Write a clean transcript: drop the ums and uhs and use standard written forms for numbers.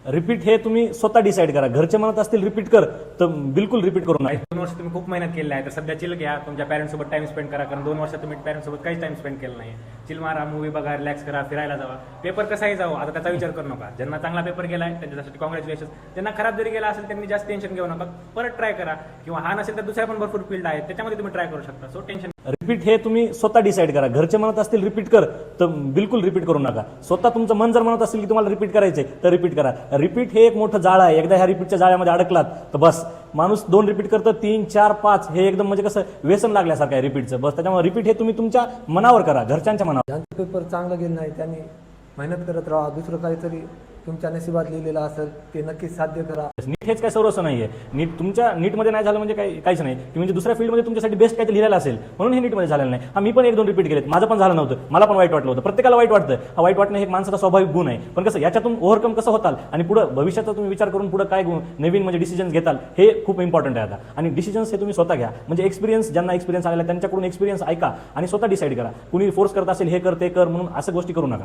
Repeat हे तुम्ही स्वतः डिसाईड करा. घरचे म्हणत असतील रिपीट कर तर बिलकुल रिपीट करू नका. 2 वर्ष तुम्ही खूप मेहनत केली आहे तर सध्या चिल घ्या, तुमच्या पॅरेंट्स सोबत टाइम स्पेंड करा, कारण 2 वर्षात तुम्ही पॅरेंट्स सोबत काहीच टाइम स्पेंड केला नाही. चिल मारा, मूवी बघा, रिलॅक्स करा, फिरायला जावा. पेपर कसाही जावं आता त्याचा विचार करू नका. ज्यांना चांगला पेपर गेलाय त्यांच्यासाठी कॉंग्रॅच्युलेशन. ज्यांना खराब जरी गेला असेल त्यांनी जास्त टेन्शन घेऊ नका, परत ट्राय करा. किंवा हा नसेल तर दुसऱ्या पण भरपूर फील्ड आहेत त्याच्यामध्ये तुम्ही ट्राय करू शकता. So tension. रिपीट हे तुम्ही स्वतः डिसाईड करा. घरचे म्हणत असतील रिपीट कर तर बिलकुल रिपीट करू नका. स्वतः तुमचं मन जर म्हणत असेल की तुम्हाला रिपीट करायचंय तर रिपीट करा. रिपीट हे एक मोठं जाळं आहे. एकदा ह्या रिपीटच्या जाळ्यामध्ये अडकलात तर बस. माणूस 2 रिपीट करतं, 3, 4, 5 हे एकदम म्हणजे कसं व्यसन लागल्यासारखं आहे रिपीटचं. बस त्याच्यामुळे रिपीट हे तुम्ही तुमच्या मनावर करा, घरच्यांच्या मनावर. ज्यांचं पेपर चांगलं गेलं नाही त्यांनी मेहनत करत राहा. दुसरं काहीतरी तुमच्या नशिबात लिहिलेलं असेल ते नक्कीच साध्य करा. नीट हेच काय सर्वस्व नाहीये. नीट तुमच्या नीटमध्ये नाही झालं म्हणजे काहीच नाही की म्हणजे दुसऱ्या फील्डमध्ये तुमच्यासाठी बेस्ट काहीतरी लिहिलेलं असेल म्हणून हे नीटमध्ये झालेलं नाही. मी पण 1-2 रिपीट केलेत, माझं पण झालं नव्हतं, मला पण वाईट वाटलं होतं. प्रत्येकाला वाईट वाटतं. हा वाईट वाटणं हे एक माणसाचा स्वाभाविक गुण आहे. पण कसं याच्यातून ओव्हरकम कसं होताल आणि पुढे भविष्याचा तुम्ही विचार करून पुढे काय नवीन म्हणजे डिसिजन्स घेताल हे खूप इम्पॉर्टंट आहे आता. आणि डिसिजन्स हे तुम्ही स्वतः घ्या. म्हणजे एक्सपिरियन्स ज्यांना एक्सपिरियन्स आलेला त्यांच्याकडून एक्सपिरियन्स ऐका आणि स्वतः डिसाईड करा. कुणी फोर्स करत असेल हे कर ते कर म्हणून असं गोष्टी करू नका.